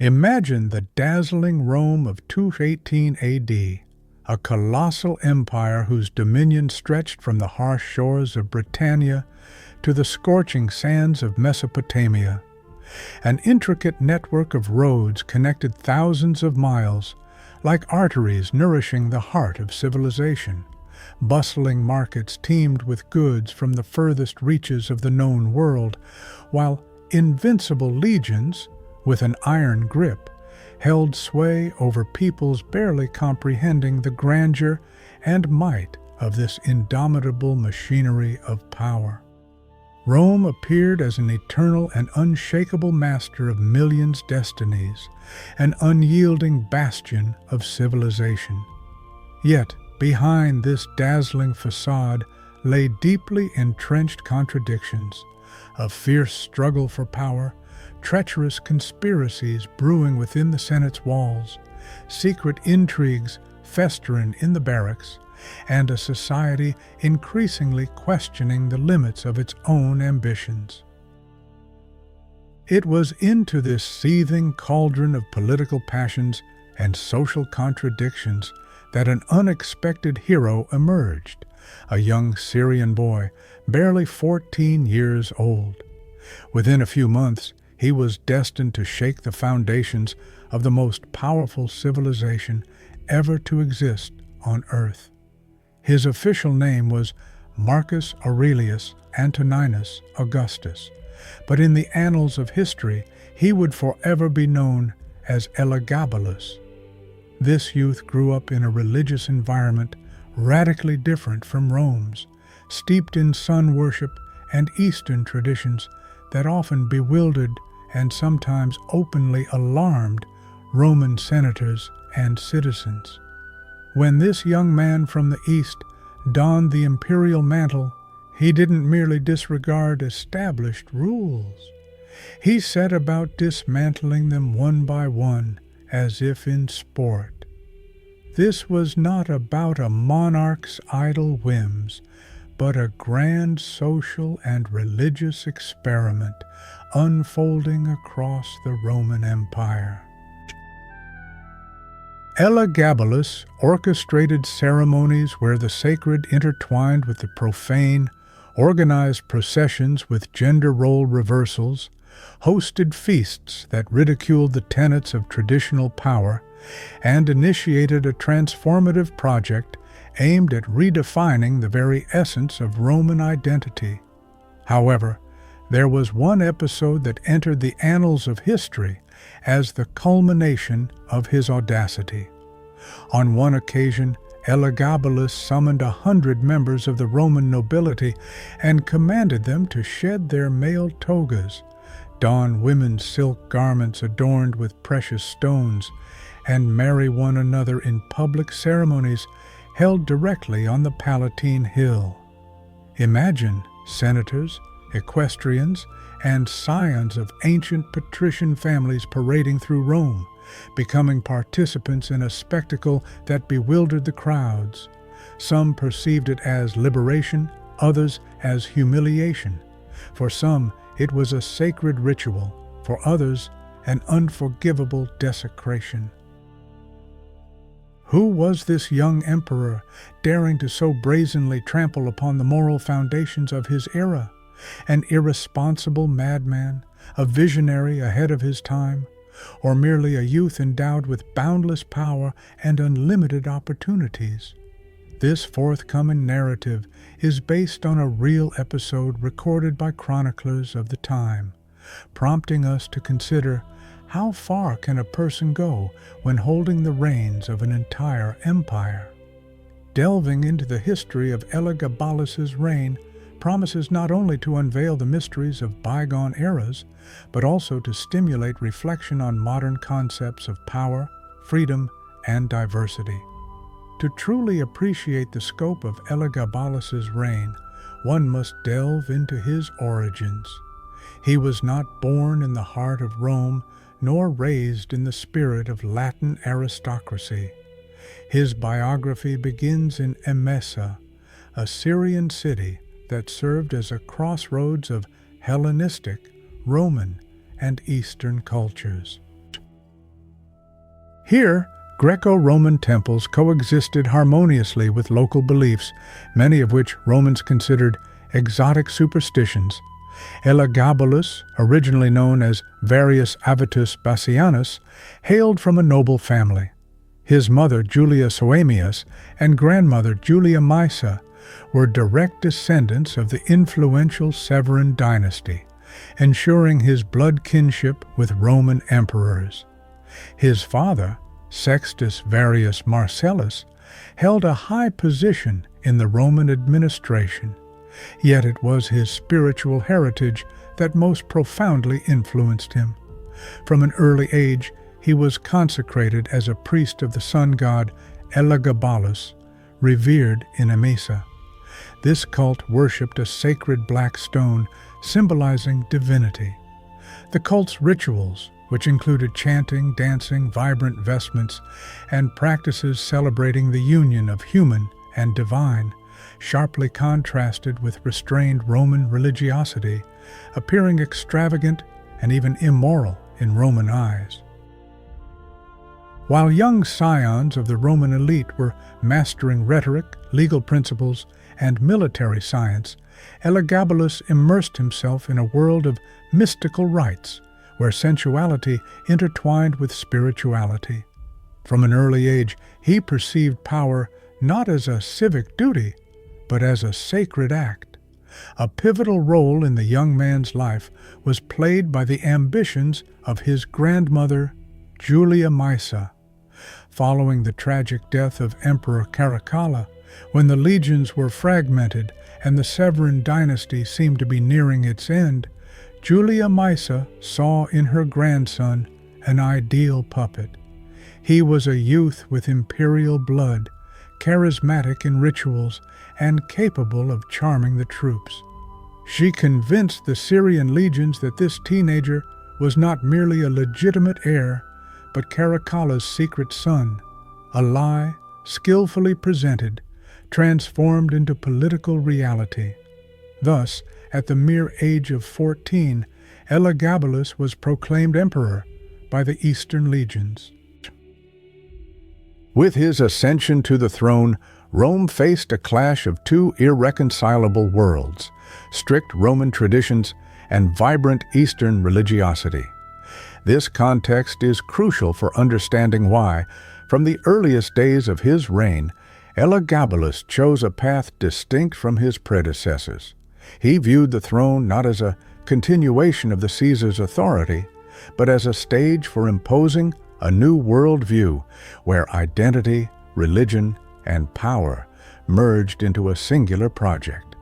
Imagine the dazzling Rome of 218 AD, a colossal empire whose dominion stretched from the harsh shores of Britannia to the scorching sands of Mesopotamia. An intricate network of roads connected thousands of miles, like arteries nourishing the heart of civilization. Bustling markets teemed with goods from the furthest reaches of the known world, while invincible legions, with an iron grip, held sway over peoples barely comprehending the grandeur and might of this indomitable machinery of power. Rome appeared as an eternal and unshakable master of millions' destinies, an unyielding bastion of civilization. Yet, behind this dazzling facade lay deeply entrenched contradictions, a fierce struggle for power, treacherous conspiracies brewing within the Senate's walls, secret intrigues festering in the barracks, and a society increasingly questioning the limits of its own ambitions. It was into this seething cauldron of political passions and social contradictions that an unexpected hero emerged, a young Syrian boy, barely 14 years old. Within a few months, he was destined to shake the foundations of the most powerful civilization ever to exist on Earth. His official name was Marcus Aurelius Antoninus Augustus, but in the annals of history, he would forever be known as Elagabalus. This youth grew up in a religious environment radically different from Rome's, steeped in sun worship and Eastern traditions that often bewildered and sometimes openly alarmed Roman senators and citizens. When this young man from the East donned the imperial mantle, he didn't merely disregard established rules. He set about dismantling them one by one, as if in sport. This was not about a monarch's idle whims, but a grand social and religious experiment unfolding across the Roman Empire. Elagabalus orchestrated ceremonies where the sacred intertwined with the profane, organized processions with gender role reversals, hosted feasts that ridiculed the tenets of traditional power, and initiated a transformative project aimed at redefining the very essence of Roman identity. However, there was one episode that entered the annals of history as the culmination of his audacity. On one occasion, Elagabalus summoned 100 members of the Roman nobility and commanded them to shed their male togas, don women's silk garments adorned with precious stones, and marry one another in public ceremonies held directly on the Palatine Hill. Imagine senators, equestrians, and scions of ancient patrician families parading through Rome, becoming participants in a spectacle that bewildered the crowds. Some perceived it as liberation, others as humiliation. For some, it was a sacred ritual, for others, an unforgivable desecration. Who was this young emperor, daring to so brazenly trample upon the moral foundations of his era? An irresponsible madman, a visionary ahead of his time, or merely a youth endowed with boundless power and unlimited opportunities? This forthcoming narrative is based on a real episode recorded by chroniclers of the time, prompting us to consider how far can a person go when holding the reins of an entire empire. Delving into the history of Elagabalus's reign promises not only to unveil the mysteries of bygone eras, but also to stimulate reflection on modern concepts of power, freedom, and diversity. To truly appreciate the scope of Elagabalus's reign, one must delve into his origins. He was not born in the heart of Rome, nor raised in the spirit of Latin aristocracy. His biography begins in Emesa, a Syrian city that served as a crossroads of Hellenistic, Roman, and Eastern cultures. Here, Greco-Roman temples coexisted harmoniously with local beliefs, many of which Romans considered exotic superstitions. Elagabalus, originally known as Varius Avitus Bassianus, hailed from a noble family. His mother, Julia Soaemias, and grandmother, Julia Maesa, were direct descendants of the influential Severan dynasty, ensuring his blood kinship with Roman emperors. His father, Sextus Varius Marcellus, held a high position in the Roman administration, yet it was his spiritual heritage that most profoundly influenced him. From an early age, he was consecrated as a priest of the sun god Elagabalus, revered in Emesa. This cult worshipped a sacred black stone symbolizing divinity. The cult's rituals, which included chanting, dancing, vibrant vestments, and practices celebrating the union of human and divine, sharply contrasted with restrained Roman religiosity, appearing extravagant and even immoral in Roman eyes. While young scions of the Roman elite were mastering rhetoric, legal principles, and military science, Elagabalus immersed himself in a world of mystical rites, where sensuality intertwined with spirituality. From an early age, he perceived power not as a civic duty, but as a sacred act. A pivotal role in the young man's life was played by the ambitions of his grandmother, Julia Maesa. Following the tragic death of Emperor Caracalla, when the legions were fragmented and the Severan dynasty seemed to be nearing its end, Julia Maesa saw in her grandson an ideal puppet. He was a youth with imperial blood, charismatic in rituals, and capable of charming the troops. She convinced the Syrian legions that this teenager was not merely a legitimate heir, but Caracalla's secret son, a lie skillfully presented, transformed into political reality. Thus, at the mere age of 14, Elagabalus was proclaimed emperor by the Eastern legions. With his ascension to the throne, Rome faced a clash of two irreconcilable worlds: strict Roman traditions and vibrant Eastern religiosity. This context is crucial for understanding why, from the earliest days of his reign, Elagabalus chose a path distinct from his predecessors. He viewed the throne not as a continuation of the Caesar's authority, but as a stage for imposing a new worldview where identity, religion, and power merged into a singular project.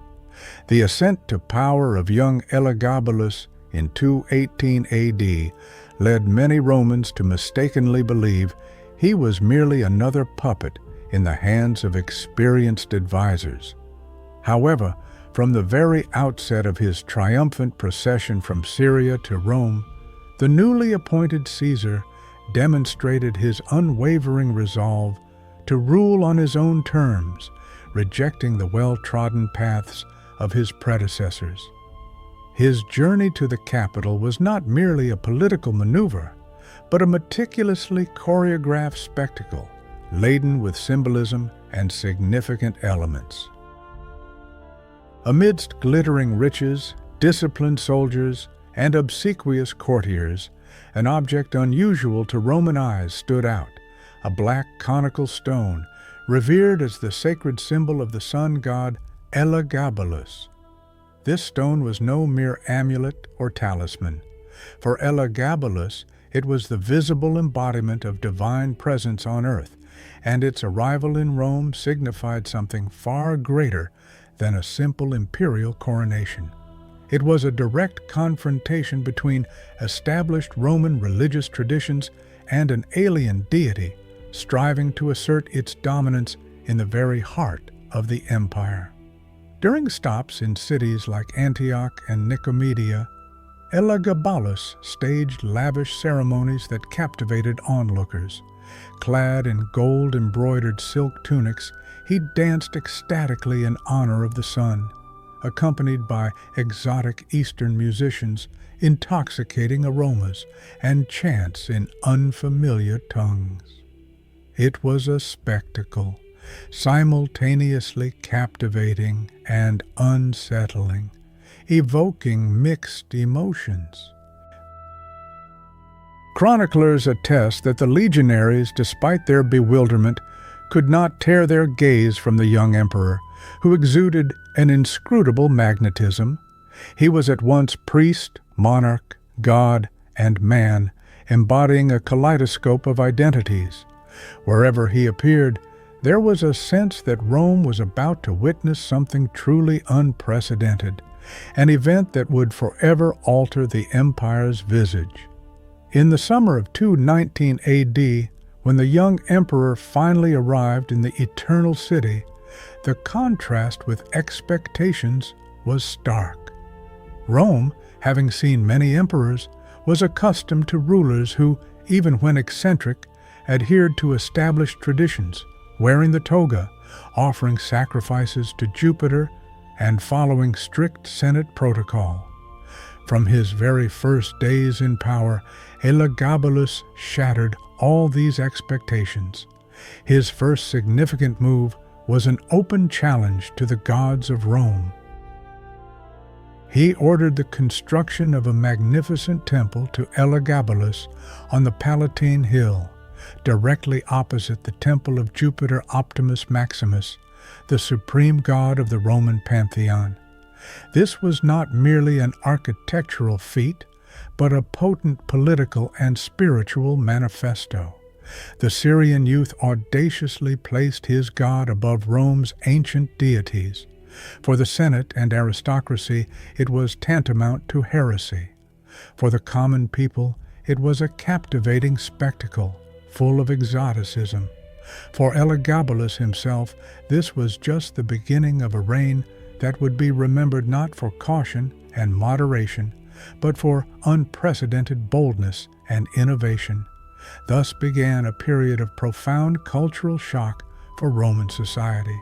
The ascent to power of young Elagabalus in 218 AD led many Romans to mistakenly believe he was merely another puppet in the hands of experienced advisors. However, from the very outset of his triumphant procession from Syria to Rome, the newly appointed Caesar demonstrated his unwavering resolve to rule on his own terms, rejecting the well-trodden paths of his predecessors. His journey to the capital was not merely a political maneuver, but a meticulously choreographed spectacle, laden with symbolism and significant elements. Amidst glittering riches, disciplined soldiers, and obsequious courtiers, an object unusual to Roman eyes stood out: a black conical stone, revered as the sacred symbol of the sun god Elagabalus. This stone was no mere amulet or talisman. For Elagabalus, it was the visible embodiment of divine presence on earth, and its arrival in Rome signified something far greater than a simple imperial coronation. It was a direct confrontation between established Roman religious traditions and an alien deity striving to assert its dominance in the very heart of the empire. During stops in cities like Antioch and Nicomedia, Elagabalus staged lavish ceremonies that captivated onlookers. Clad in gold-embroidered silk tunics, he danced ecstatically in honor of the sun, accompanied by exotic Eastern musicians, intoxicating aromas, and chants in unfamiliar tongues. It was a spectacle, simultaneously captivating and unsettling, evoking mixed emotions. Chroniclers attest that the legionaries, despite their bewilderment, could not tear their gaze from the young emperor, who exuded an inscrutable magnetism. He was at once priest, monarch, god, and man, embodying a kaleidoscope of identities. Wherever he appeared, there was a sense that Rome was about to witness something truly unprecedented, an event that would forever alter the empire's visage. In the summer of 219 AD, when the young emperor finally arrived in the Eternal City, the contrast with expectations was stark. Rome, having seen many emperors, was accustomed to rulers who, even when eccentric, adhered to established traditions, wearing the toga, offering sacrifices to Jupiter, and following strict Senate protocol. From his very first days in power, Elagabalus shattered all these expectations. His first significant move was an open challenge to the gods of Rome. He ordered the construction of a magnificent temple to Elagabalus on the Palatine Hill, directly opposite the temple of Jupiter Optimus Maximus, the supreme god of the Roman pantheon. This was not merely an architectural feat, but a potent political and spiritual manifesto. The Syrian youth audaciously placed his god above Rome's ancient deities. For the Senate and aristocracy, it was tantamount to heresy. For the common people, it was a captivating spectacle, full of exoticism. For Elagabalus himself, this was just the beginning of a reign that would be remembered not for caution and moderation, but for unprecedented boldness and innovation. Thus began a period of profound cultural shock for Roman society.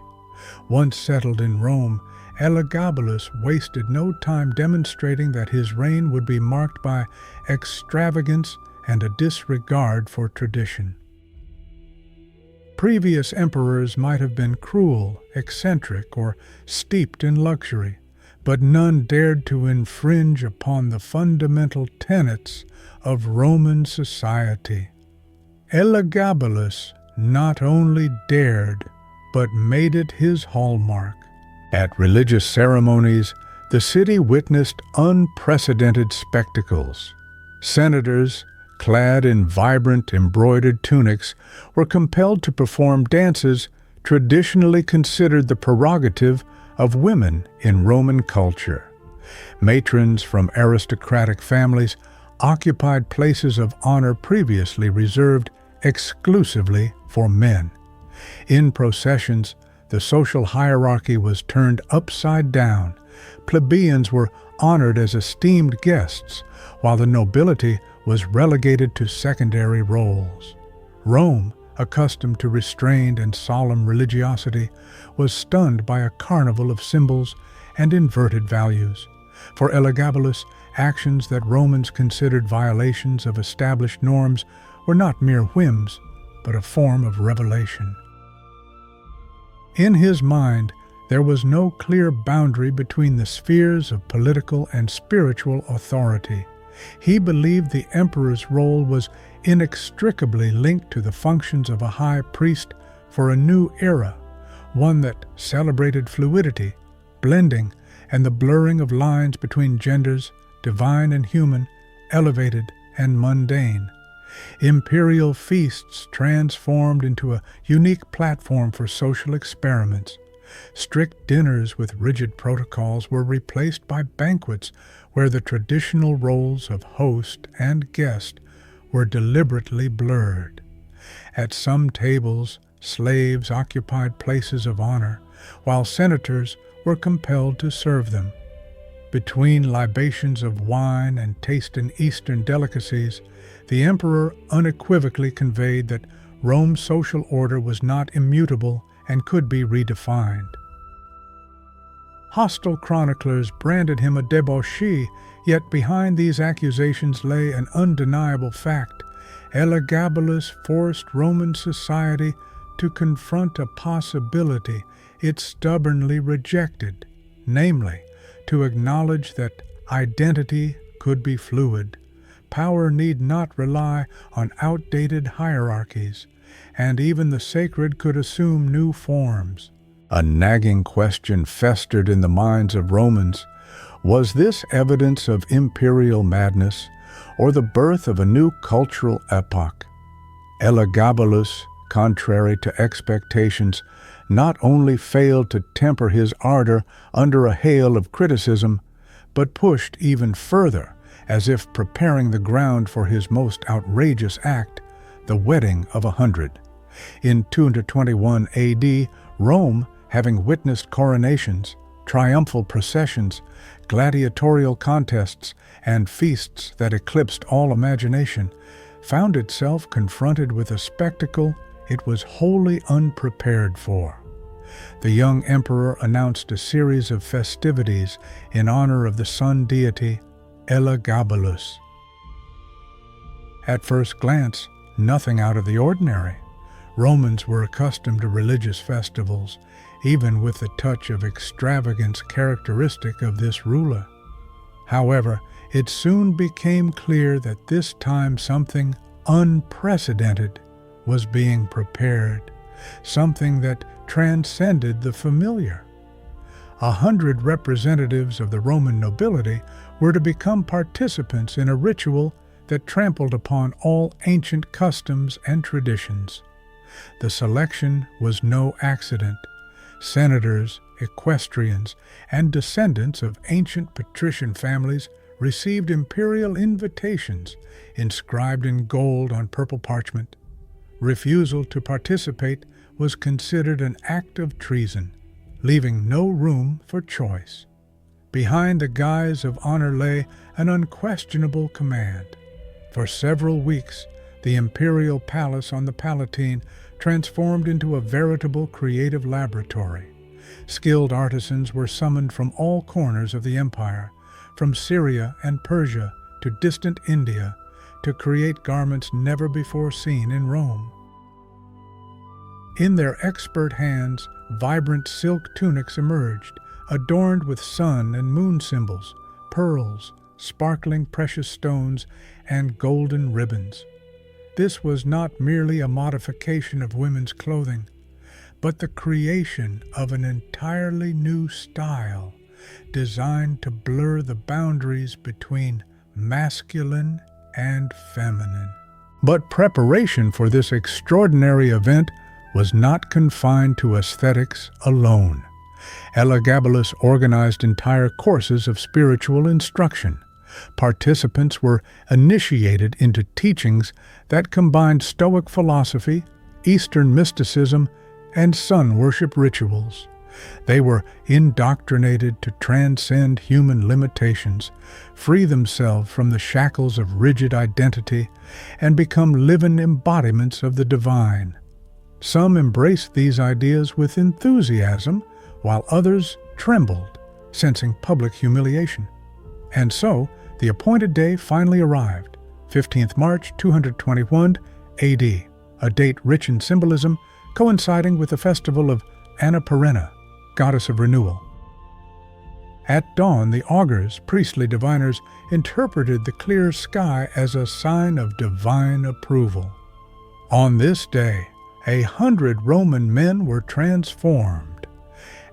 Once settled in Rome, Elagabalus wasted no time demonstrating that his reign would be marked by extravagance and a disregard for tradition. Previous emperors might have been cruel, eccentric, or steeped in luxury, but none dared to infringe upon the fundamental tenets of Roman society. Elagabalus not only dared, but made it his hallmark. At religious ceremonies, the city witnessed unprecedented spectacles. Senators, clad in vibrant embroidered tunics, were compelled to perform dances traditionally considered the prerogative of women in Roman culture. Matrons from aristocratic families occupied places of honor previously reserved exclusively for men. In processions, the social hierarchy was turned upside down. Plebeians were honored as esteemed guests, while the nobility was relegated to secondary roles. Rome, accustomed to restrained and solemn religiosity, was stunned by a carnival of symbols and inverted values. For Elagabalus, actions that Romans considered violations of established norms were not mere whims, but a form of revelation. In his mind, there was no clear boundary between the spheres of political and spiritual authority. He believed the emperor's role was inextricably linked to the functions of a high priest for a new era, one that celebrated fluidity, blending, and the blurring of lines between genders, divine and human, elevated and mundane. Imperial feasts transformed into a unique platform for social experiments. Strict dinners with rigid protocols were replaced by banquets where the traditional roles of host and guest were deliberately blurred. At some tables, slaves occupied places of honor, while senators were compelled to serve them. Between libations of wine and tasting Eastern delicacies, the emperor unequivocally conveyed that Rome's social order was not immutable and could be redefined. Hostile chroniclers branded him a debauchee, yet behind these accusations lay an undeniable fact. Elagabalus forced Roman society to confront a possibility it stubbornly rejected, namely, to acknowledge that identity could be fluid, power need not rely on outdated hierarchies, and even the sacred could assume new forms. A nagging question festered in the minds of Romans: was this evidence of imperial madness, or the birth of a new cultural epoch? Elagabalus, contrary to expectations, not only failed to temper his ardor under a hail of criticism, but pushed even further, as if preparing the ground for his most outrageous act, the wedding of 100. In 221 AD, Rome, having witnessed coronations, triumphal processions, gladiatorial contests, and feasts that eclipsed all imagination, found itself confronted with a spectacle it was wholly unprepared for. The young emperor announced a series of festivities in honor of the sun deity Elagabalus. At first glance, nothing out of the ordinary. Romans were accustomed to religious festivals, even with the touch of extravagance characteristic of this ruler. However, it soon became clear that this time something unprecedented was being prepared, something that transcended the familiar. 100 representatives of the Roman nobility were to become participants in a ritual that trampled upon all ancient customs and traditions. The selection was no accident. Senators, equestrians, and descendants of ancient patrician families received imperial invitations inscribed in gold on purple parchment. Refusal to participate was considered an act of treason, leaving no room for choice. Behind the guise of honor lay an unquestionable command. For several weeks, the imperial palace on the Palatine transformed into a veritable creative laboratory. Skilled artisans were summoned from all corners of the empire, from Syria and Persia to distant India, to create garments never before seen in Rome. In their expert hands, vibrant silk tunics emerged, adorned with sun and moon symbols, pearls, sparkling precious stones, and golden ribbons. This was not merely a modification of women's clothing, but the creation of an entirely new style, designed to blur the boundaries between masculine and feminine. But preparation for this extraordinary event was not confined to aesthetics alone. Elagabalus organized entire courses of spiritual instruction. Participants were initiated into teachings that combined Stoic philosophy, Eastern mysticism, and sun worship rituals. They were indoctrinated to transcend human limitations, free themselves from the shackles of rigid identity, and become living embodiments of the divine. Some embraced these ideas with enthusiasm, while others trembled, sensing public humiliation. And so, the appointed day finally arrived, 15th March 221 AD, a date rich in symbolism, coinciding with the festival of Anna Perenna, goddess of renewal. At dawn, the augurs, priestly diviners, interpreted the clear sky as a sign of divine approval. On this day, 100 Roman men were transformed.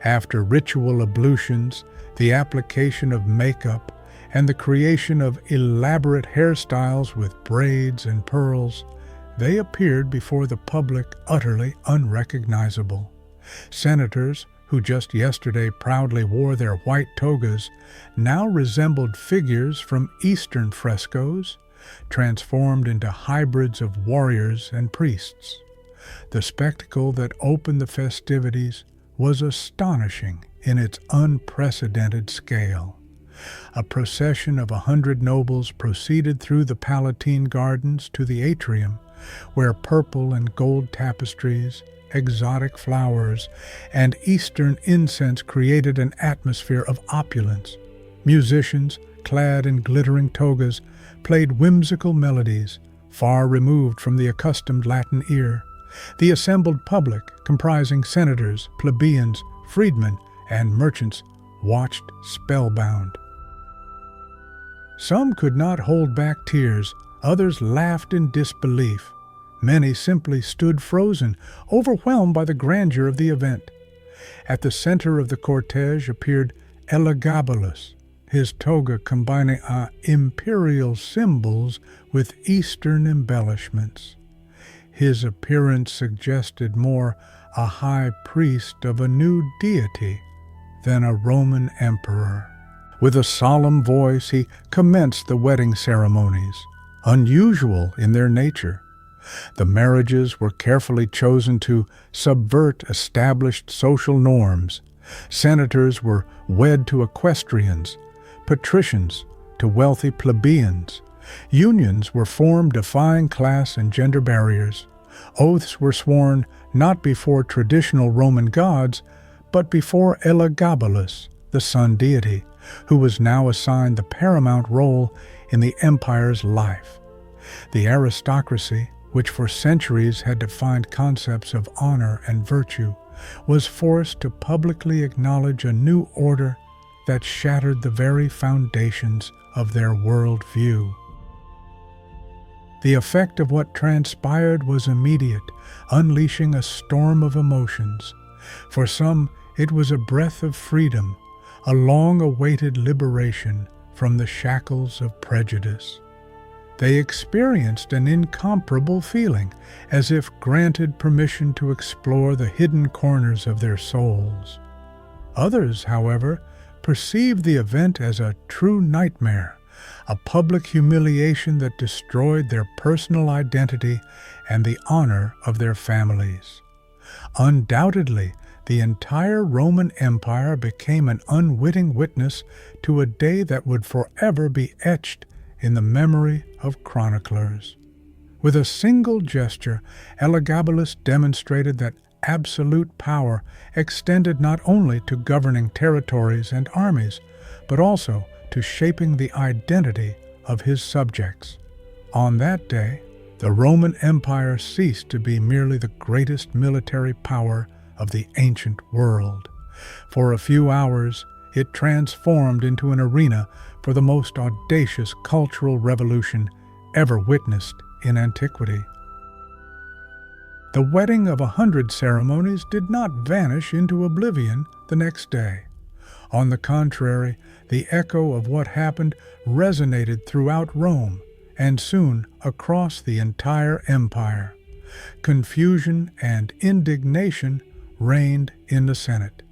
After ritual ablutions, the application of makeup, and the creation of elaborate hairstyles with braids and pearls, they appeared before the public utterly unrecognizable. Senators, who just yesterday proudly wore their white togas, now resembled figures from Eastern frescoes, transformed into hybrids of warriors and priests. The spectacle that opened the festivities was astonishing in its unprecedented scale. A procession of 100 nobles proceeded through the Palatine gardens to the atrium, where purple and gold tapestries, exotic flowers, and Eastern incense created an atmosphere of opulence. Musicians, clad in glittering togas, played whimsical melodies, far removed from the accustomed Latin ear. The assembled public, comprising senators, plebeians, freedmen, and merchants, watched spellbound. Some could not hold back tears, others laughed in disbelief. Many simply stood frozen, overwhelmed by the grandeur of the event. At the center of the cortege appeared Elagabalus, his toga combining imperial symbols with Eastern embellishments. His appearance suggested more a high priest of a new deity than a Roman emperor. With a solemn voice, he commenced the wedding ceremonies, unusual in their nature. The marriages were carefully chosen to subvert established social norms. Senators were wed to equestrians, patricians to wealthy plebeians. Unions were formed defying class and gender barriers. Oaths were sworn not before traditional Roman gods, but before Elagabalus, the sun deity, who was now assigned the paramount role in the empire's life. The aristocracy, which for centuries had defined concepts of honor and virtue, was forced to publicly acknowledge a new order that shattered the very foundations of their worldview. The effect of what transpired was immediate, unleashing a storm of emotions. For some, it was a breath of freedom, a long-awaited liberation from the shackles of prejudice. They experienced an incomparable feeling, as if granted permission to explore the hidden corners of their souls. Others, however, perceived the event as a true nightmare, a public humiliation that destroyed their personal identity and the honor of their families. Undoubtedly, the entire Roman Empire became an unwitting witness to a day that would forever be etched in the memory of chroniclers. With a single gesture, Elagabalus demonstrated that absolute power extended not only to governing territories and armies, but also to shaping the identity of his subjects. On that day, the Roman Empire ceased to be merely the greatest military power of the ancient world. For a few hours, it transformed into an arena for the most audacious cultural revolution ever witnessed in antiquity. The wedding of 100 ceremonies did not vanish into oblivion the next day. On the contrary, the echo of what happened resonated throughout Rome and soon across the entire empire. Confusion and indignation reigned in the Senate.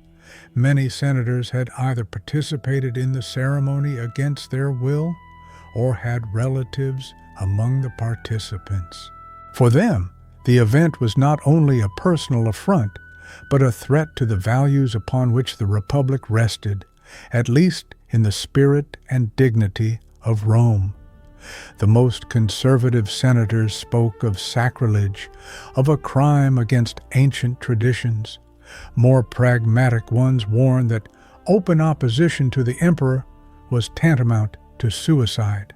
Many senators had either participated in the ceremony against their will or had relatives among the participants. For them, the event was not only a personal affront, but a threat to the values upon which the Republic rested, at least in the spirit and dignity of Rome. The most conservative senators spoke of sacrilege, of a crime against ancient traditions. More pragmatic ones warned that open opposition to the emperor was tantamount to suicide.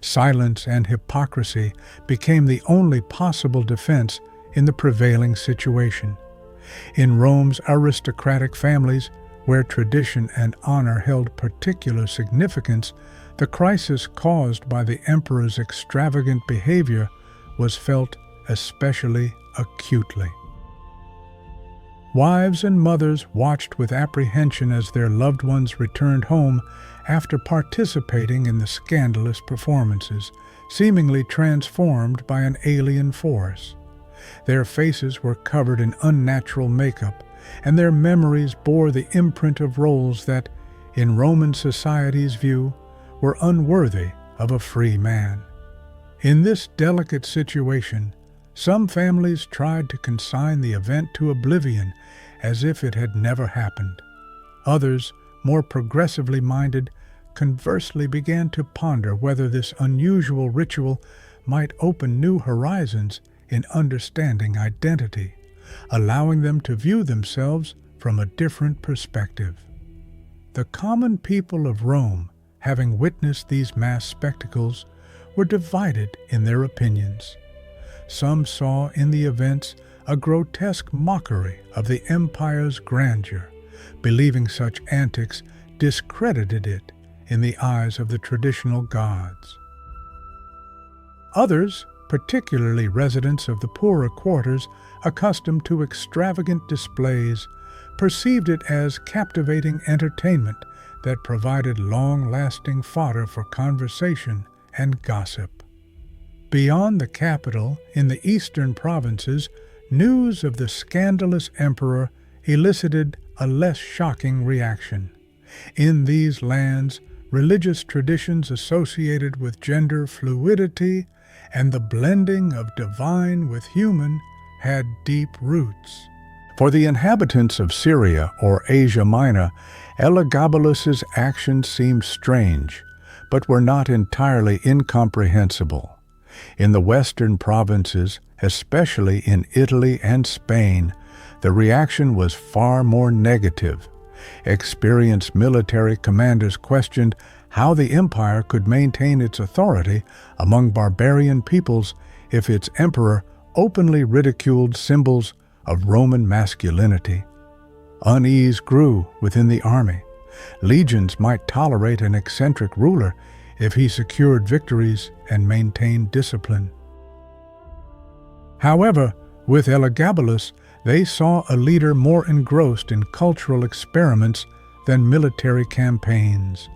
Silence and hypocrisy became the only possible defense in the prevailing situation. In Rome's aristocratic families, where tradition and honor held particular significance, the crisis caused by the emperor's extravagant behavior was felt especially acutely. Wives and mothers watched with apprehension as their loved ones returned home after participating in the scandalous performances, seemingly transformed by an alien force. Their faces were covered in unnatural makeup, and their memories bore the imprint of roles that, in Roman society's view, were unworthy of a free man. In this delicate situation, some families tried to consign the event to oblivion as if it had never happened. Others, more progressively minded, conversely began to ponder whether this unusual ritual might open new horizons in understanding identity, allowing them to view themselves from a different perspective. The common people of Rome, having witnessed these mass spectacles, were divided in their opinions. Some saw in the events a grotesque mockery of the empire's grandeur, believing such antics discredited it in the eyes of the traditional gods. Others, particularly residents of the poorer quarters accustomed to extravagant displays, perceived it as captivating entertainment that provided long-lasting fodder for conversation and gossip. Beyond the capital, in the eastern provinces, news of the scandalous emperor elicited a less shocking reaction. In these lands, religious traditions associated with gender fluidity and the blending of divine with human had deep roots. For the inhabitants of Syria or Asia Minor, Elagabalus's actions seemed strange, but were not entirely incomprehensible. In the western provinces, especially in Italy and Spain, the reaction was far more negative. Experienced military commanders questioned how the empire could maintain its authority among barbarian peoples if its emperor openly ridiculed symbols of Roman masculinity. Unease grew within the army. Legions might tolerate an eccentric ruler if he secured victories and maintained discipline. However, with Elagabalus, they saw a leader more engrossed in cultural experiments than military campaigns.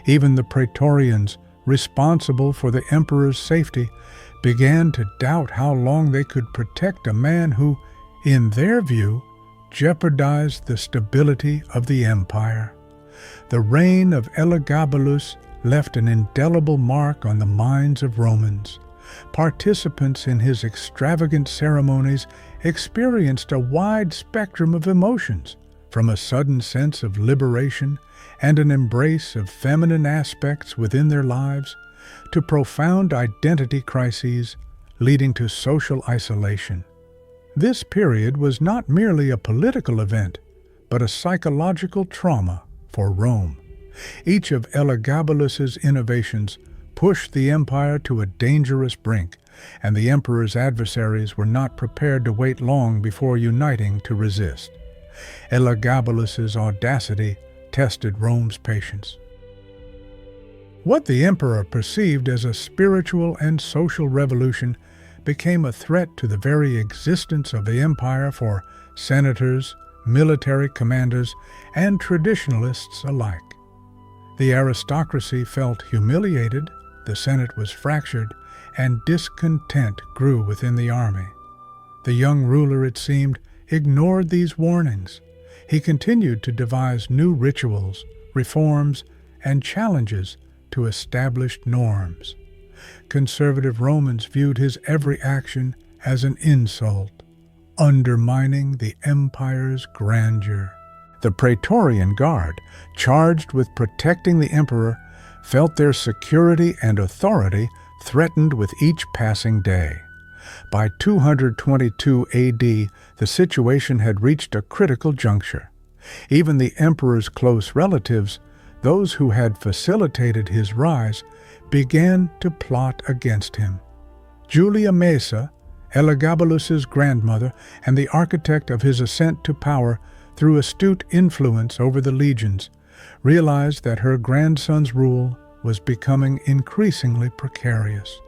Even the praetorians, responsible for the emperor's safety, began to doubt how long they could protect a man who, in their view, jeopardized the stability of the empire. The reign of Elagabalus left an indelible mark on the minds of Romans. Participants in his extravagant ceremonies experienced a wide spectrum of emotions, from a sudden sense of liberation and an embrace of feminine aspects within their lives, to profound identity crises leading to social isolation. This period was not merely a political event, but a psychological trauma for Rome. Each of Elagabalus's innovations pushed the empire to a dangerous brink, and the emperor's adversaries were not prepared to wait long before uniting to resist. Elagabalus's audacity tested Rome's patience. What the emperor perceived as a spiritual and social revolution became a threat to the very existence of the empire for senators, military commanders, and traditionalists alike. The aristocracy felt humiliated, the Senate was fractured, and discontent grew within the army. The young ruler, it seemed, ignored these warnings. He continued to devise new rituals, reforms, and challenges to established norms. Conservative Romans viewed his every action as an insult, undermining the empire's grandeur. The Praetorian Guard, charged with protecting the emperor, felt their security and authority threatened with each passing day. By 222 AD, the situation had reached a critical juncture. Even the emperor's close relatives, those who had facilitated his rise, began to plot against him. Julia Maesa, Elagabalus's grandmother and the architect of his ascent to power through astute influence over the legions, realized that her grandson's rule was becoming increasingly precarious.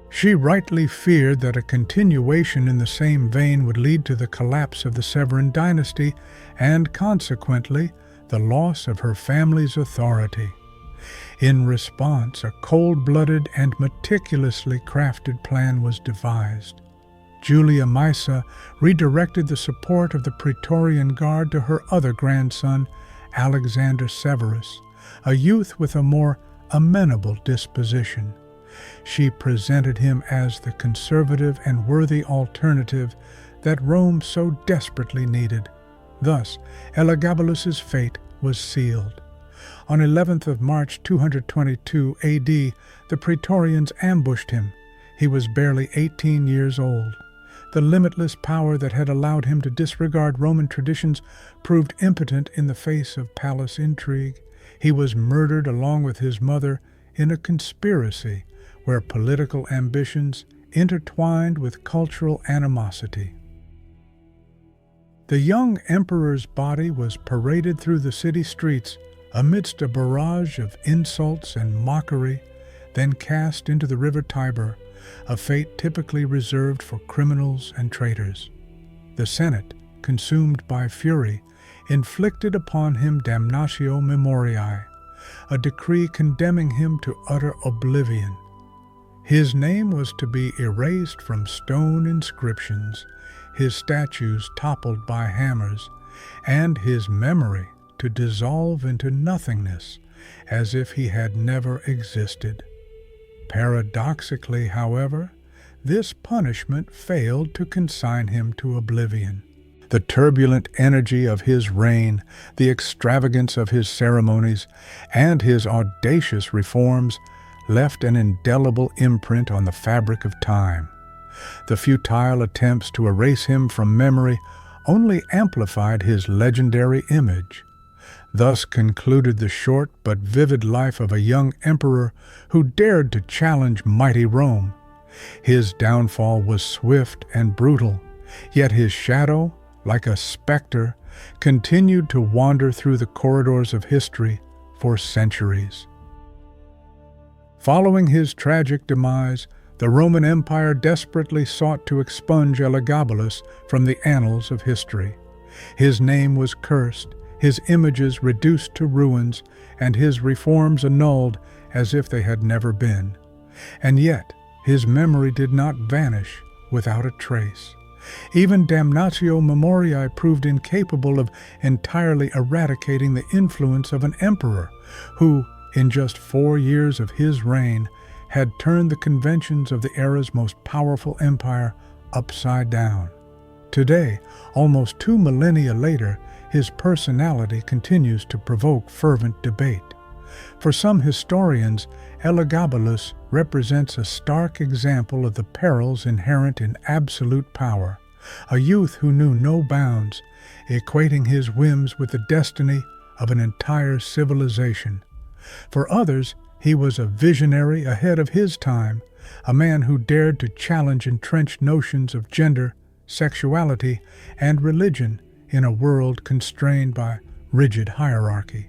She rightly feared that a continuation in the same vein would lead to the collapse of the Severan dynasty and, consequently, the loss of her family's authority. In response, a cold-blooded and meticulously crafted plan was devised. Julia Maesa redirected the support of the Praetorian Guard to her other grandson, Alexander Severus, a youth with a more amenable disposition. She presented him as the conservative and worthy alternative that Rome so desperately needed. Thus, Elagabalus's fate was sealed. On 11th of March 222 AD, the Praetorians ambushed him. He was barely 18 years old. The limitless power that had allowed him to disregard Roman traditions proved impotent in the face of palace intrigue. He was murdered along with his mother in a conspiracy where political ambitions intertwined with cultural animosity. The young emperor's body was paraded through the city streets amidst a barrage of insults and mockery, then cast into the river Tiber, a fate typically reserved for criminals and traitors. The Senate, consumed by fury, inflicted upon him damnatio memoriae, a decree condemning him to utter oblivion. His name was to be erased from stone inscriptions, his statues toppled by hammers, and his memory to dissolve into nothingness as if he had never existed. Paradoxically, however, this punishment failed to consign him to oblivion. The turbulent energy of his reign, the extravagance of his ceremonies, and his audacious reforms left an indelible imprint on the fabric of time. The futile attempts to erase him from memory only amplified his legendary image. Thus concluded the short but vivid life of a young emperor who dared to challenge mighty Rome. His downfall was swift and brutal, yet his shadow, like a specter, continued to wander through the corridors of history for centuries. Following his tragic demise, the Roman Empire desperately sought to expunge Elagabalus from the annals of history. His name was cursed, his images reduced to ruins, and his reforms annulled as if they had never been. And yet, his memory did not vanish without a trace. Even damnatio memoriae proved incapable of entirely eradicating the influence of an emperor who, in just 4 years of his reign, had turned the conventions of the era's most powerful empire upside down. Today, almost 2 millennia later, his personality continues to provoke fervent debate. For some historians, Elagabalus represents a stark example of the perils inherent in absolute power, a youth who knew no bounds, equating his whims with the destiny of an entire civilization. For others, he was a visionary ahead of his time, a man who dared to challenge entrenched notions of gender, sexuality, and religion in a world constrained by rigid hierarchy.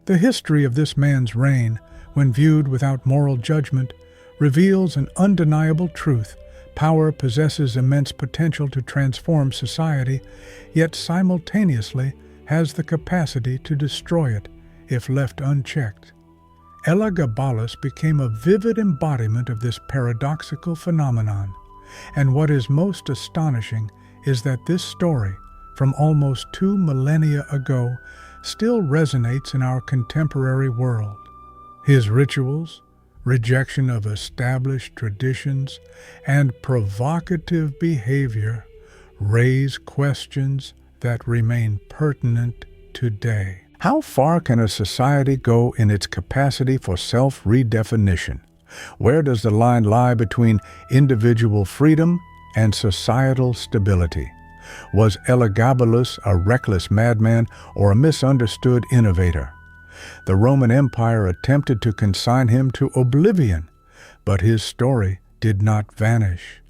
The history of this man's reign, when viewed without moral judgment, reveals an undeniable truth. Power possesses immense potential to transform society, yet simultaneously has the capacity to destroy it if left unchecked. Elagabalus became a vivid embodiment of this paradoxical phenomenon, and what is most astonishing is that this story, from almost 2 millennia ago, still resonates in our contemporary world. His rituals, rejection of established traditions, and provocative behavior raise questions that remain pertinent today. How far can a society go in its capacity for self-redefinition? Where does the line lie between individual freedom and societal stability? Was Elagabalus a reckless madman or a misunderstood innovator? The Roman Empire attempted to consign him to oblivion, but his story did not vanish.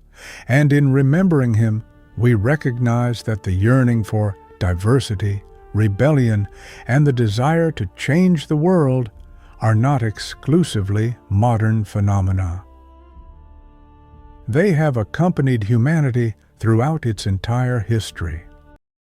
And in remembering him, we recognize that the yearning for diversity, rebellion, and the desire to change the world are not exclusively modern phenomena. They have accompanied humanity throughout its entire history.